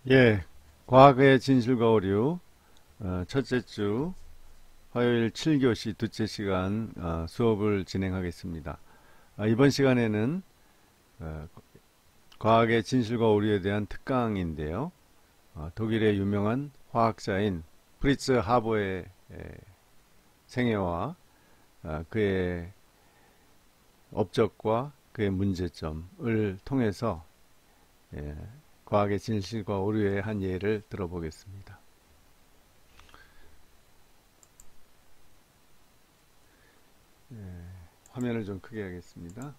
예, 과학의 진실과 오류, 첫째 주 화요일 7교시 둘째 시간 수업을 진행하겠습니다. 이번 시간에는 어, 과학의 진실과 오류에 대한 특강인데요. 독일의 유명한 화학자인 프리츠 하버의 생애와 그의 업적과 그의 문제점을 통해서 예, 과학의 진실과 오류의 한 예를 들어보겠습니다. 화면을 좀 크게 하겠습니다.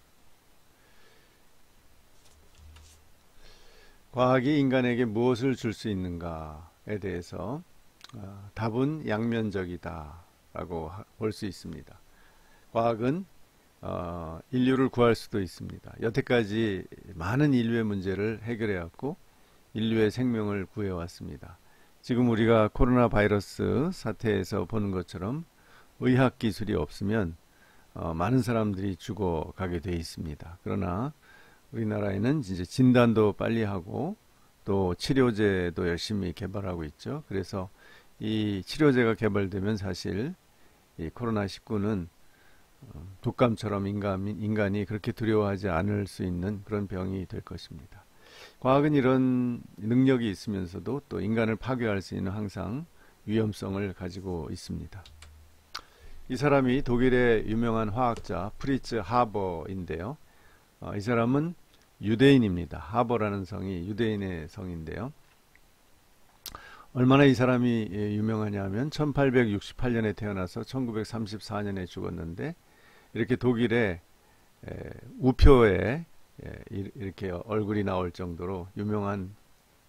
과학이 인간에게 무엇을 줄 수 있는가에 대해서 답은 양면적이다 라고 볼 수 있습니다. 과학은 인류를 구할 수도 있습니다. 여태까지 많은 인류의 문제를 해결해 왔고 인류의 생명을 구해 왔습니다. 지금 우리가 코로나 바이러스 사태에서 보는 것처럼 의학 기술이 없으면 많은 사람들이 죽어가게 돼 있습니다. 그러나 우리나라에는 이제 진단도 빨리 하고 또 치료제도 열심히 개발하고 있죠. 그래서 이 치료제가 개발되면 사실 이 코로나19는 독감처럼 인간이 그렇게 두려워하지 않을 수 있는 그런 병이 될 것입니다. 과학은 이런 능력이 있으면서도 또 인간을 파괴할 수 있는 항상 위험성을 가지고 있습니다. 이 사람이 독일의 유명한 화학자 프리츠 하버인데요. 이 사람은 유대인입니다. 하버라는 성이 유대인의 성인데요. 얼마나 이 사람이 유명하냐면 1868년에 태어나서 1934년에 죽었는데 이렇게 독일의 우표에 이렇게 얼굴이 나올 정도로 유명한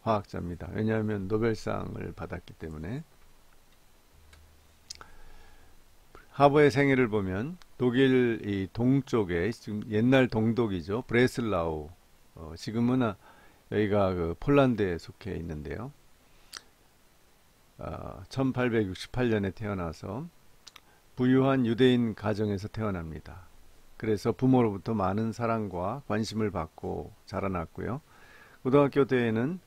화학자입니다. 왜냐하면 노벨상을 받았기 때문에. 하버의 생애를 보면 독일 이 동쪽에 지금 옛날 동독이죠. 브레슬라우. 지금은 여기가 그 폴란드에 속해 있는데요. 1868년에 태어나서 부유한 유대인 가정에서 태어납니다. 그래서 부모로부터 많은 사랑과 관심을 받고 자라났고요. 고등학교 때에는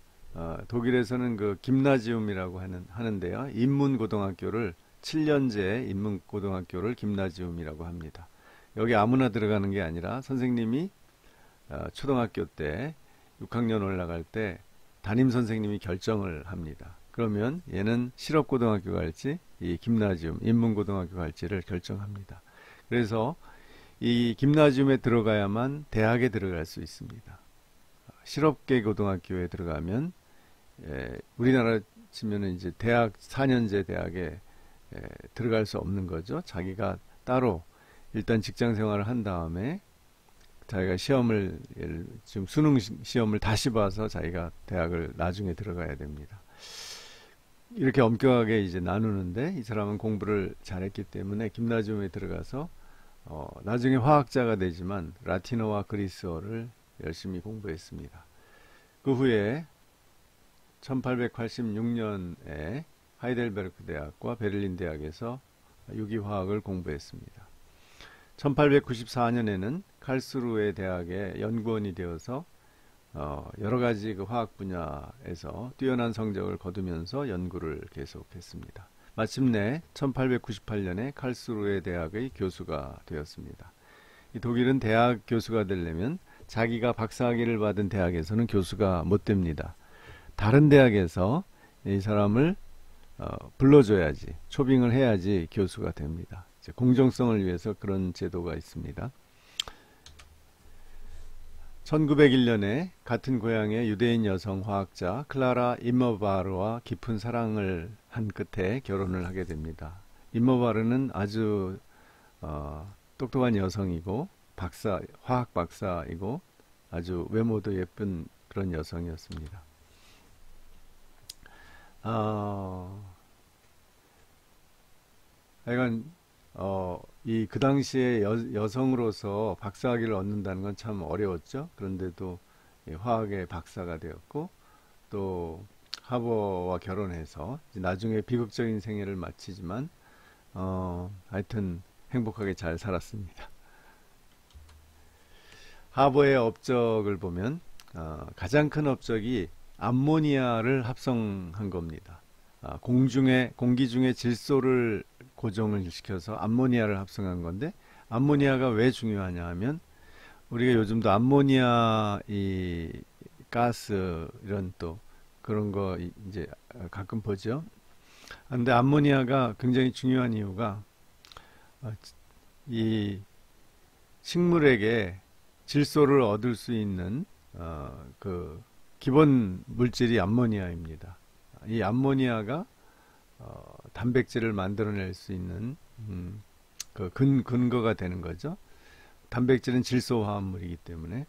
독일에서는 그 김나지움이라고 하는데요. 인문고등학교를 7년제 인문고등학교를 김나지움이라고 합니다. 여기 아무나 들어가는 게 아니라 선생님이 초등학교 때 6학년 올라갈 때 담임 선생님이 결정을 합니다. 그러면 얘는 실업고등학교 갈지 이 김나지움 인문고등학교 갈지를 결정합니다. 그래서 이 김나지움에 들어가야만 대학에 들어갈 수 있습니다. 실업계 고등학교에 들어가면 우리나라 치면은 이제 대학 4년제 대학에 들어갈 수 없는 거죠. 자기가 따로 일단 직장 생활을 한 다음에 자기가 시험을 지금 수능 시험을 다시 봐서 자기가 대학을 나중에 들어가야 됩니다. 이렇게 엄격하게 이제 나누는데 이 사람은 공부를 잘했기 때문에 김나지움에 들어가서 나중에 화학자가 되지만 라틴어와 그리스어를 열심히 공부했습니다. 그 후에 1886년에 하이델베르크 대학과 베를린 대학에서 유기화학을 공부했습니다. 1894년에는 칼스루에 대학의 연구원이 되어서 여러 가지 그 화학 분야에서 뛰어난 성적을 거두면서 연구를 계속했습니다. 마침내 1898년에 칼스루에 대학의 교수가 되었습니다. 이 독일은 대학 교수가 되려면 자기가 박사학위를 받은 대학에서는 교수가 못 됩니다. 다른 대학에서 이 사람을 불러줘야지, 초빙을 해야지 교수가 됩니다. 공정성을 위해서 그런 제도가 있습니다. 1901년에 같은 고향의 유대인 여성 화학자 클라라 임머바르와 깊은 사랑을 한 끝에 결혼을 하게 됩니다. 임머바르는 아주 똑똑한 여성이고 화학 박사이고 아주 외모도 예쁜 그런 여성이었습니다. 하여간 그 당시에 여성으로서 박사학위를 얻는다는 건 참 어려웠죠. 그런데도 화학의 박사가 되었고 또 하버와 결혼해서 나중에 비극적인 생애를 마치지만 하여튼 행복하게 잘 살았습니다. 하버의 업적을 보면 가장 큰 업적이 암모니아를 합성한 겁니다. 공기 중에 질소를 고정을 시켜서 암모니아를 합성한 건데, 암모니아가 왜 중요하냐 하면, 우리가 요즘도 암모니아 이 가스 이런 또 그런 거 이제 가끔 보죠. 근데 암모니아가 굉장히 중요한 이유가 이 식물에게 질소를 얻을 수 있는 그 기본 물질이 암모니아입니다. 이 암모니아가 단백질을 만들어낼 수 있는 그 근거가 되는 거죠. 단백질은 질소 화합물이기 때문에.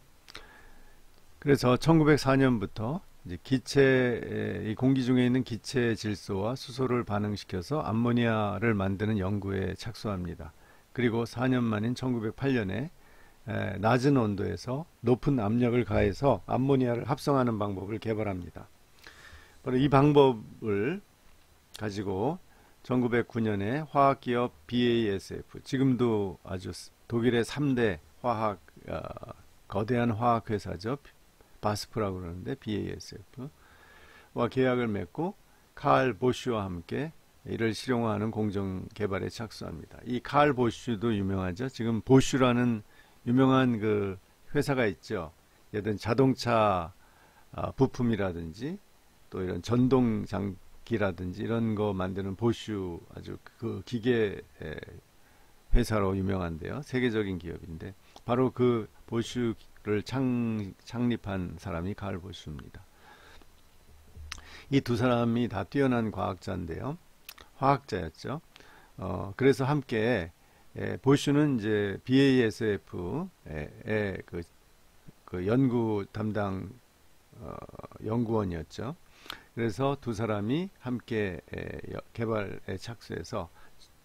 그래서 1904년부터 이제 이 공기 중에 있는 기체 질소와 수소를 반응시켜서 암모니아를 만드는 연구에 착수합니다. 그리고 4년 만인 1908년에 낮은 온도에서 높은 압력을 가해서 암모니아를 합성하는 방법을 개발합니다. 바로 이 방법을 가지고 1909년에 화학기업 BASF, 지금도 아주 독일의 3대 거대한 화학회사죠. 바스프라고 그러는데 BASF와 계약을 맺고 칼 보슈와 함께 이를 실용화하는 공정 개발에 착수합니다. 이 칼 보슈도 유명하죠. 지금 보슈라는 유명한 그 회사가 있죠. 예를 자동차 부품이라든지 또 이런 전동 장기라든지 이런 거 만드는 보슈, 아주 그 기계 회사로 유명한데요. 세계적인 기업인데 바로 그 보슈를 창립한 사람이 칼 보슈입니다. 이 두 사람이 다 뛰어난 과학자인데요. 화학자였죠. 그래서 함께 보슈는 이제 BASF의 그 연구 담당 연구원이었죠. 그래서 두 사람이 함께 개발에 착수해서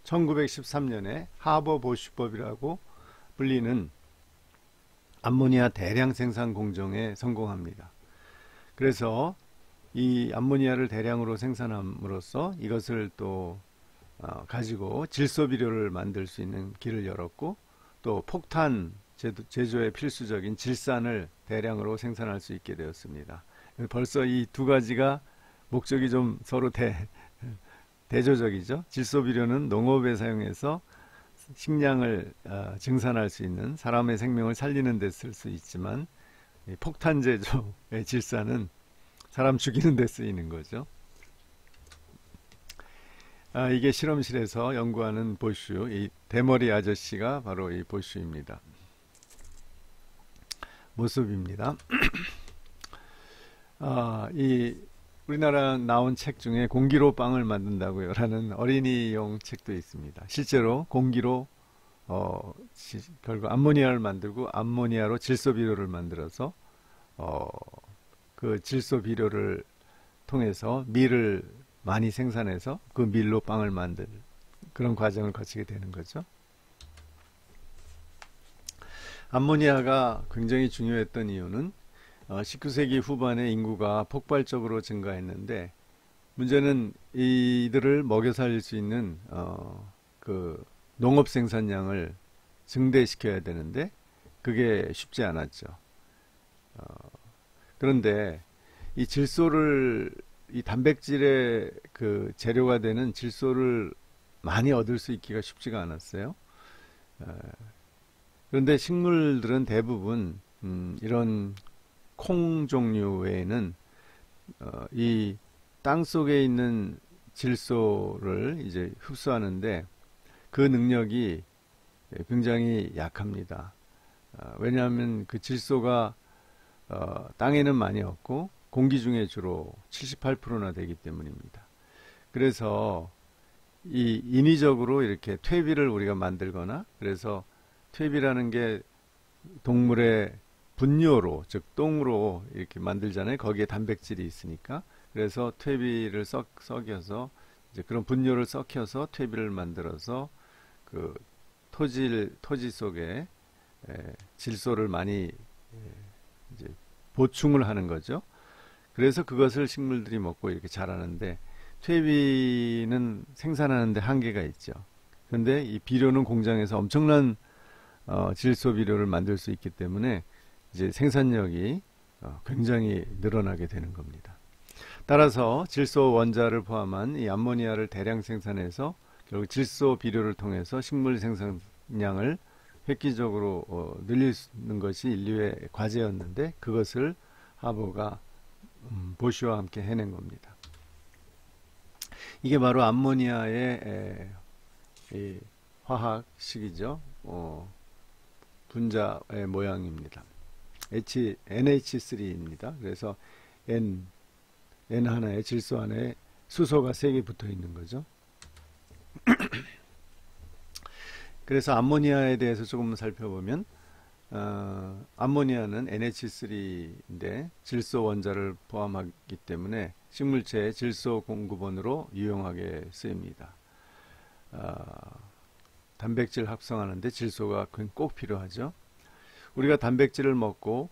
1913년에 하버 보슈법이라고 불리는 암모니아 대량 생산 공정에 성공합니다. 그래서 이 암모니아를 대량으로 생산함으로써 이것을 또 가지고 질소 비료를 만들 수 있는 길을 열었고, 또 폭탄 제조에 필수적인 질산을 대량으로 생산할 수 있게 되었습니다. 벌써 이 두 가지가 목적이 좀 서로 대조적이죠. 질소 비료는 농업에 사용해서 식량을 증산할 수 있는, 사람의 생명을 살리는 데 쓸 수 있지만, 폭탄 제조의 질산은 사람 죽이는 데 쓰이는 거죠. 이게 실험실에서 연구하는 보슈, 이 대머리 아저씨가 바로 이 보슈입니다. 모습입니다. 이 우리나라 나온 책 중에 공기로 빵을 만든다고요 라는 어린이용 책도 있습니다. 실제로 공기로 결국 암모니아를 만들고 암모니아로 질소 비료를 만들어서 그 질소 비료를 통해서 밀을 많이 생산해서 그 밀로 빵을 만들 그런 과정을 거치게 되는 거죠. 암모니아가 굉장히 중요했던 이유는 19세기 후반에 인구가 폭발적으로 증가했는데, 문제는 이들을 먹여 살릴 수 있는 그 농업 생산량을 증대시켜야 되는데 그게 쉽지 않았죠. 그런데 이 질소를, 이 단백질의 그 재료가 되는 질소를 많이 얻을 수 있기가 쉽지가 않았어요. 그런데 식물들은 대부분 이런 콩 종류 외에는 이 땅 속에 있는 질소를 이제 흡수하는데 그 능력이 굉장히 약합니다. 왜냐하면 그 질소가 땅에는 많이 없고 공기 중에 주로 78%나 되기 때문입니다. 그래서 이 인위적으로 이렇게 퇴비를 우리가 만들거나, 그래서 퇴비라는 게 동물의 분뇨로, 즉 똥으로 이렇게 만들잖아요. 거기에 단백질이 있으니까. 그래서 퇴비를 썩여서 이제 그런 분뇨를 썩혀서 퇴비를 만들어서 그 토지 속에 질소를 많이 이제 보충을 하는 거죠. 그래서 그것을 식물들이 먹고 이렇게 자라는데, 퇴비는 생산하는데 한계가 있죠. 그런데 이 비료는 공장에서 엄청난 질소 비료를 만들 수 있기 때문에 이제 생산력이 굉장히 늘어나게 되는 겁니다. 따라서 질소 원자를 포함한 이 암모니아를 대량 생산해서 결국 질소 비료를 통해서 식물 생산량을 획기적으로 늘리는 것이 인류의 과제였는데 그것을 하버가 보쉬와 함께 해낸 겁니다. 이게 바로 암모니아의 이 화학식이죠. 분자의 모양입니다. NH3입니다. 그래서 N 하나에 질소 안에 수소가 3개 붙어 있는 거죠. 그래서 암모니아에 대해서 조금 살펴보면 암모니아는 NH3인데 질소 원자를 포함하기 때문에 식물체의 질소 공급원으로 유용하게 쓰입니다. 단백질 합성하는데 질소가 꼭 필요하죠. 우리가 단백질을 먹고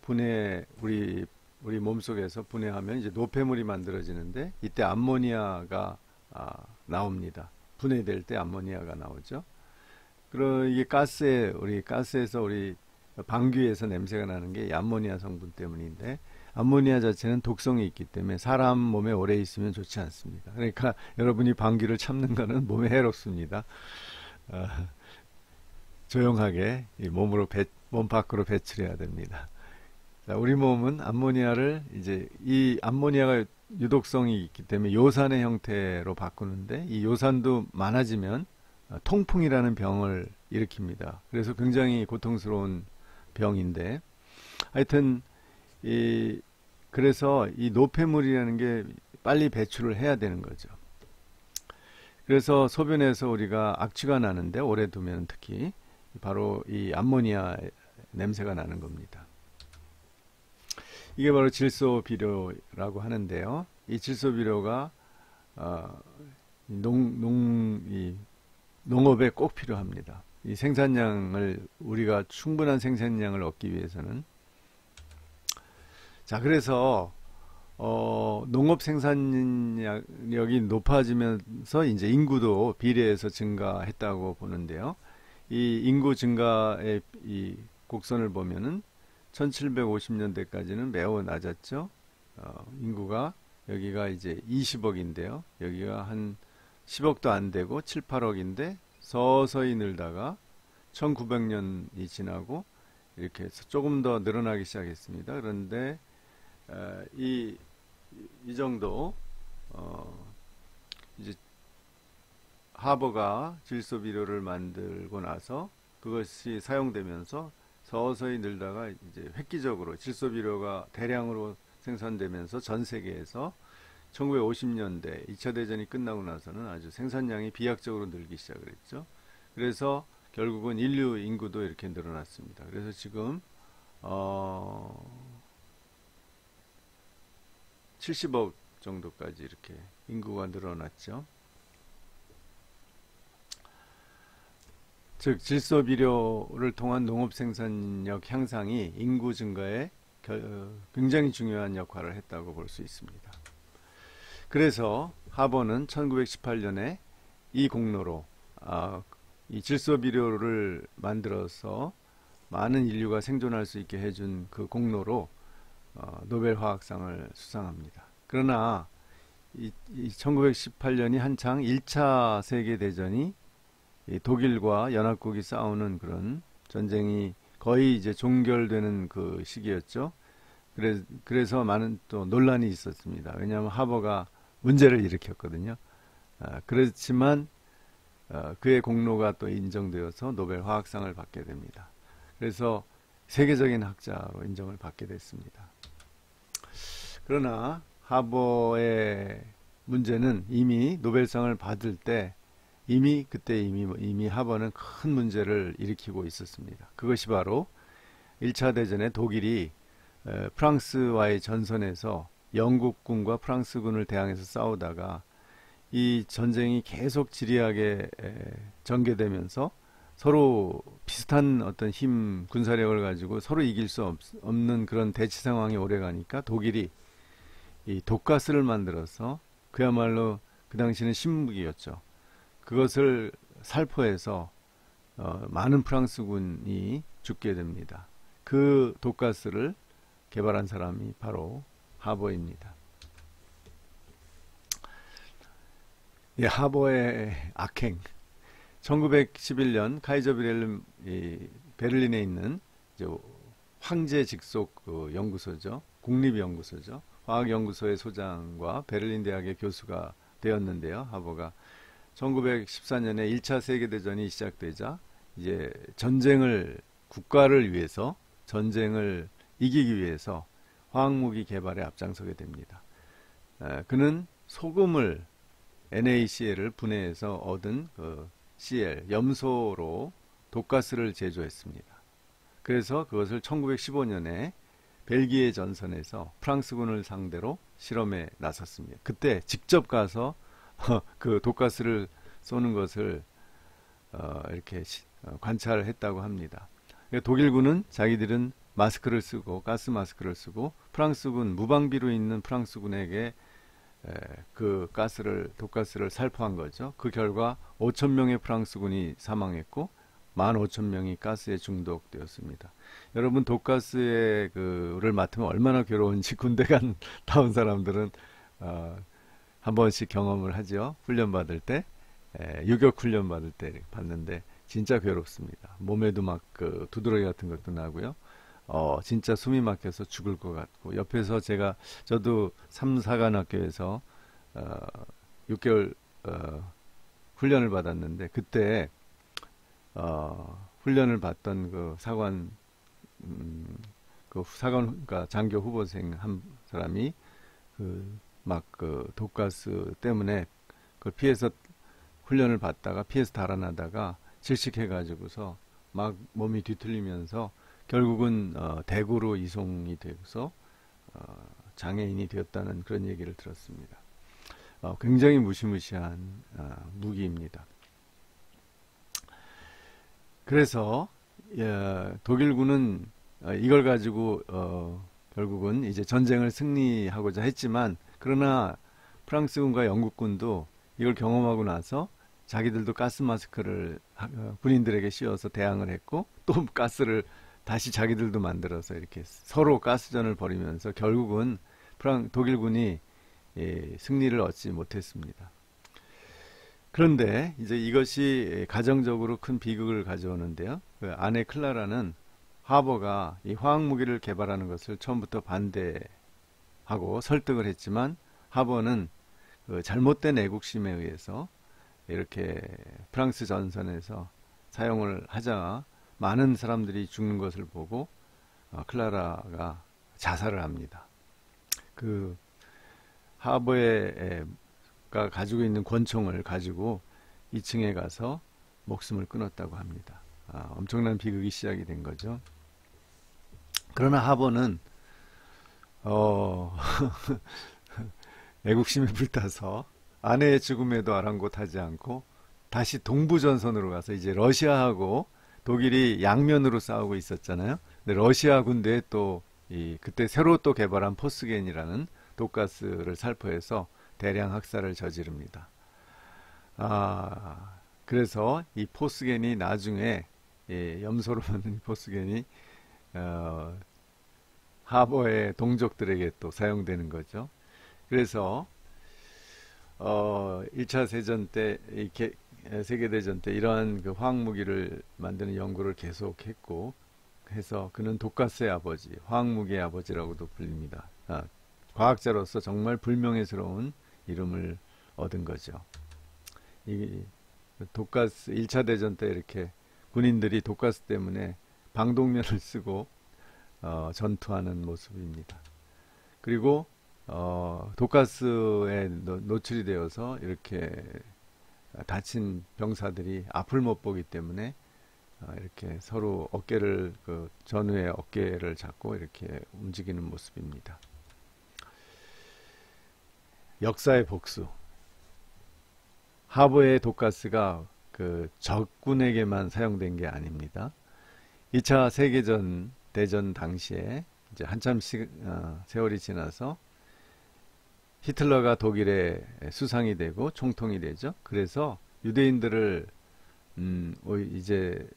우리 몸속에서 분해하면 이제 노폐물이 만들어지는데 이때 암모니아가 나옵니다. 분해될 때 암모니아가 나오죠. 그리고 이게 가스에서 우리 방귀에서 냄새가 나는 게 암모니아 성분 때문인데 암모니아 자체는 독성이 있기 때문에 사람 몸에 오래 있으면 좋지 않습니다. 그러니까 여러분이 방귀를 참는 것은 몸에 해롭습니다. 조용하게 몸 밖으로 배출해야 됩니다. 자, 우리 몸은 이 암모니아가 유독성이 있기 때문에 요산의 형태로 바꾸는데 이 요산도 많아지면 통풍이라는 병을 일으킵니다. 그래서 굉장히 고통스러운 병인데 하여튼 그래서 이 노폐물이라는 게 빨리 배출을 해야 되는 거죠. 그래서 소변에서 우리가 악취가 나는데 오래 두면 특히 바로 이 암모니아 냄새가 나는 겁니다. 이게 바로 질소 비료라고 하는데요. 이 질소 비료가 농업에 꼭 필요합니다. 이 우리가 충분한 생산량을 얻기 위해서는. 자, 그래서 농업 생산력이 높아지면서 이제 인구도 비례해서 증가했다고 보는데요. 이 인구 증가의 이 곡선을 보면은 1750년대까지는 매우 낮았죠. 인구가 여기가 이제 20억인데요. 여기가 한 10억도 안 되고 7, 8억인데 서서히 늘다가 1900년이 지나고 이렇게 해서 조금 더 늘어나기 시작했습니다. 그런데 이 정도 이제 하버가 질소 비료를 만들고 나서 그것이 사용되면서 서서히 늘다가 이제 획기적으로 질소 비료가 대량으로 생산되면서 전 세계에서 1950년대 2차 대전이 끝나고 나서는 아주 생산량이 비약적으로 늘기 시작을 했죠. 그래서 결국은 인류 인구도 이렇게 늘어났습니다. 그래서 지금 70억 정도까지 이렇게 인구가 늘어났죠. 즉 질소 비료를 통한 농업 생산력 향상이 인구 증가에 굉장히 중요한 역할을 했다고 볼 수 있습니다. 그래서 하버는 1918년에 이 공로로 이 질소 비료를 만들어서 많은 인류가 생존할 수 있게 해준 그 공로로 노벨 화학상을 수상합니다. 그러나 1918년이 한창 1차 세계대전이 독일과 연합국이 싸우는 그런 전쟁이 거의 이제 종결되는 그 시기였죠. 그래서 많은 또 논란이 있었습니다. 왜냐하면 하버가 문제를 일으켰거든요. 그렇지만 그의 공로가 또 인정되어서 노벨 화학상을 받게 됩니다. 그래서 세계적인 학자로 인정을 받게 됐습니다. 그러나 하버의 문제는 이미 노벨상을 받을 때 이미 하버는 큰 문제를 일으키고 있었습니다. 그것이 바로 1차 대전에 독일이 프랑스와의 전선에서 영국군과 프랑스군을 대항해서 싸우다가 이 전쟁이 계속 지리하게 전개되면서 서로 비슷한 어떤 군사력을 가지고 서로 이길 수 없는 그런 대치 상황이 오래가니까 독일이 이 독가스를 만들어서 그야말로 그 당시는 신무기였죠. 그것을 살포해서 많은 프랑스군이 죽게 됩니다. 그 독가스를 개발한 사람이 바로 하버입니다. 이 하버의 악행. 1911년 카이저 빌헬름 베를린에 있는 이제 황제 직속 그 연구소죠. 국립연구소죠. 화학연구소의 소장과 베를린 대학의 교수가 되었는데요. 하버가 1914년에 1차 세계대전이 시작되자 이제 국가를 위해서 전쟁을 이기기 위해서 화학무기 개발에 앞장서게 됩니다. 그는 소금을 NaCl을 분해해서 얻은 그 Cl, 염소로 독가스를 제조했습니다. 그래서 그것을 1915년에 벨기에 전선에서 프랑스군을 상대로 실험에 나섰습니다. 그때 직접 가서 그 독가스를 쏘는 것을 이렇게 관찰했다고 합니다. 독일군은 자기들은 마스크를 쓰고 가스 마스크를 쓰고 프랑스군 무방비로 있는 프랑스군에게 그 독가스를 살포한 거죠. 그 결과 5,000명의 프랑스군이 사망했고 15,000명이 가스에 중독되었습니다. 여러분 독가스를 맡으면 얼마나 괴로운지 군대 나온 사람들은 한 번씩 경험을 하죠. 훈련 받을 때 유격 훈련 받을 때 봤는데 진짜 괴롭습니다. 몸에도 막 그 두드러기 같은 것도 나고요. 진짜 숨이 막혀서 죽을 것 같고 옆에서 저도 3, 4간 학교에서 6개월 훈련을 받았는데 그때 훈련을 받던 그러니까 장교 후보생 한 사람이 그 독가스 때문에 그걸 피해서 훈련을 받다가 피해서 달아나다가 질식해가지고서 막 몸이 뒤틀리면서 결국은 대구로 이송이 되고서 장애인이 되었다는 그런 얘기를 들었습니다. 굉장히 무시무시한 무기입니다. 그래서 독일군은 이걸 가지고 결국은 이제 전쟁을 승리하고자 했지만 그러나 프랑스군과 영국군도 이걸 경험하고 나서 자기들도 가스 마스크를 군인들에게 씌워서 대항을 했고 또 가스를 다시 자기들도 만들어서 이렇게 서로 가스전을 벌이면서 결국은 독일군이 승리를 얻지 못했습니다. 그런데 이제 이것이 가정적으로 큰 비극을 가져오는데요. 그 아내 클라라는 하버가 이 화학무기를 개발하는 것을 처음부터 반대하고 설득을 했지만 하버는 그 잘못된 애국심에 의해서 이렇게 프랑스 전선에서 사용을 하자 많은 사람들이 죽는 것을 보고 클라라가 자살을 합니다. 그 하버가 가지고 있는 권총을 가지고 2층에 가서 목숨을 끊었다고 합니다. 엄청난 비극이 시작이 된 거죠. 그러나 하버는 애국심에 불타서 아내의 죽음에도 아랑곳하지 않고 다시 동부전선으로 가서 이제 러시아하고 독일이 양면으로 싸우고 있었잖아요. 근데 러시아 군대에 또 그때 새로 또 개발한 포스겐이라는 독가스를 살포해서 대량 학살을 저지릅니다. 그래서 이 포스겐이 나중에 염소로 만든 포스겐이 하버의 동족들에게 또 사용되는 거죠. 그래서 1차 세계대전 때 이러한 그 화학무기를 만드는 연구를 계속했고 해서 그는 독가스의 아버지, 화학무기의 아버지라고도 불립니다. 과학자로서 정말 불명예스러운 이름을 얻은 거죠. 이 독가스 1차 대전 때 이렇게 군인들이 독가스 때문에 방독면을 쓰고 전투하는 모습입니다. 그리고 독가스에 노출이 되어서 이렇게 다친 병사들이 앞을 못 보기 때문에 이렇게 서로 전후의 어깨를 잡고 이렇게 움직이는 모습입니다. 역사의 복수. 하버의 독가스가 그 적군에게만 사용된 게 아닙니다. 2차 대전 당시에 이제 한참 세월이 지나서 히틀러가 독일의 수상이 되고 총통이 되죠. 그래서 유대인들을 이제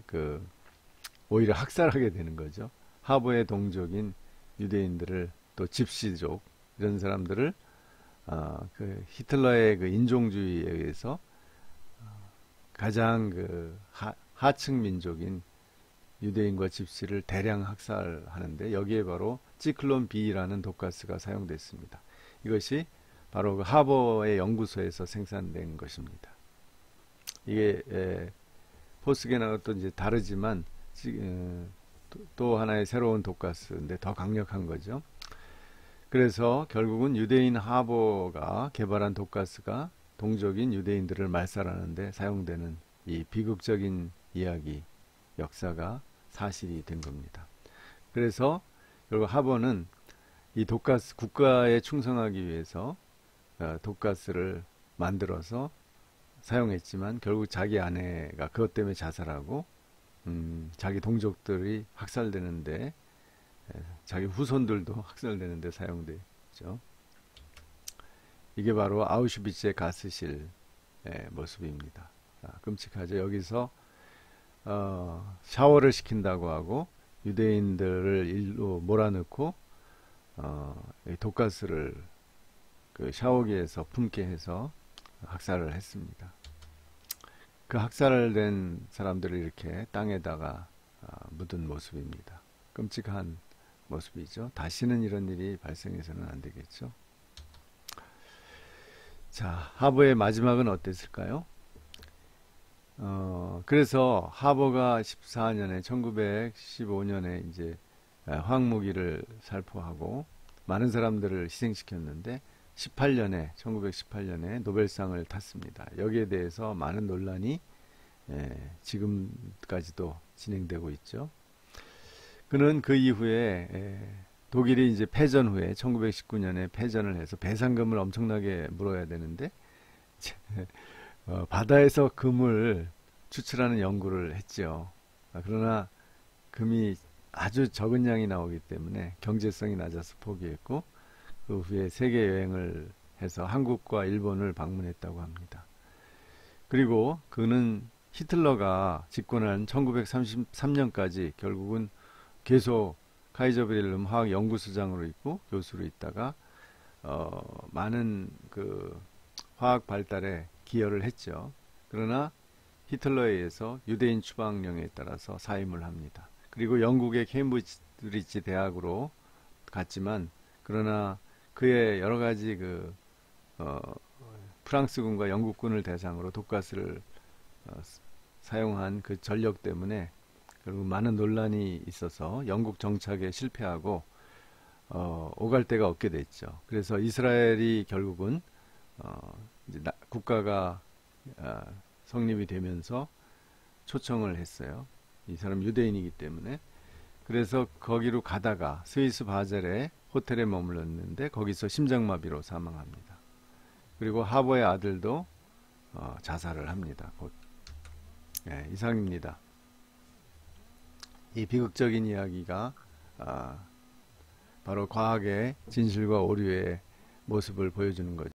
오히려 학살하게 되는 거죠. 하버의 동족인 유대인들을 또 집시족 이런 사람들을 그 히틀러의 그 인종주의에 의해서 가장 그 하층 민족인 유대인과 집시를 대량 학살하는데 여기에 바로 찌클론 B라는 독가스가 사용됐습니다. 이것이 바로 그 하버의 연구소에서 생산된 것입니다. 이게 포스겐하고 또 이제 다르지만 또 하나의 새로운 독가스인데 더 강력한 거죠. 그래서 결국은 유대인 하버가 개발한 독가스가 동족인 유대인들을 말살하는데 사용되는 이 비극적인 이야기, 역사가 사실이 된 겁니다. 그래서 결국 하버는 이 독가스 국가에 충성하기 위해서 독가스를 만들어서 사용했지만 결국 자기 아내가 그것 때문에 자살하고 자기 동족들이 학살되는데 자기 후손들도 학살되는데 사용되죠. 이게 바로 아우슈비츠의 가스실의 모습입니다. 끔찍하죠. 여기서 샤워를 시킨다고 하고 유대인들을 일로 몰아넣고 독가스를 그 샤워기에서 품게 해서 학살을 했습니다. 그 학살된 사람들을 이렇게 땅에다가 묻은 모습입니다. 끔찍한 모습이죠. 다시는 이런 일이 발생해서는 안 되겠죠. 자, 하버의 마지막은 어땠을까요? 그래서 하버가 14년에 1915년에 이제 화학무기를 살포하고 많은 사람들을 희생시켰는데 1918년에 노벨상을 탔습니다. 여기에 대해서 많은 논란이 지금까지도 진행되고 있죠. 그는 그 이후에 독일이 이제 패전 후에 1919년에 패전을 해서 배상금을 엄청나게 물어야 되는데 바다에서 금을 추출하는 연구를 했죠. 그러나 금이 아주 적은 양이 나오기 때문에 경제성이 낮아서 포기했고 그 후에 세계 여행을 해서 한국과 일본을 방문했다고 합니다. 그리고 그는 히틀러가 집권한 1933년까지 결국은 계속 카이저 빌헬름 화학 연구소장으로 있고 교수로 있다가 많은 그 화학 발달에 기여를 했죠. 그러나 히틀러에 의해서 유대인 추방령에 따라서 사임을 합니다. 그리고 영국의 케임브리지 대학으로 갔지만 그러나 그의 여러 가지 프랑스군과 영국군을 대상으로 독가스를 사용한 그 전력 때문에 결국 많은 논란이 있어서 영국 정착에 실패하고 오갈 데가 없게 됐죠. 그래서 이스라엘이 결국은 이제 국가가 성립이 되면서 초청을 했어요. 이 사람 유대인이기 때문에. 그래서 거기로 가다가 스위스 바젤의 호텔에 머물렀는데 거기서 심장마비로 사망합니다. 그리고 하버의 아들도 자살을 합니다. 곧. 이상입니다. 이 비극적인 이야기가 바로 과학의 진실과 오류의 모습을 보여주는 거죠.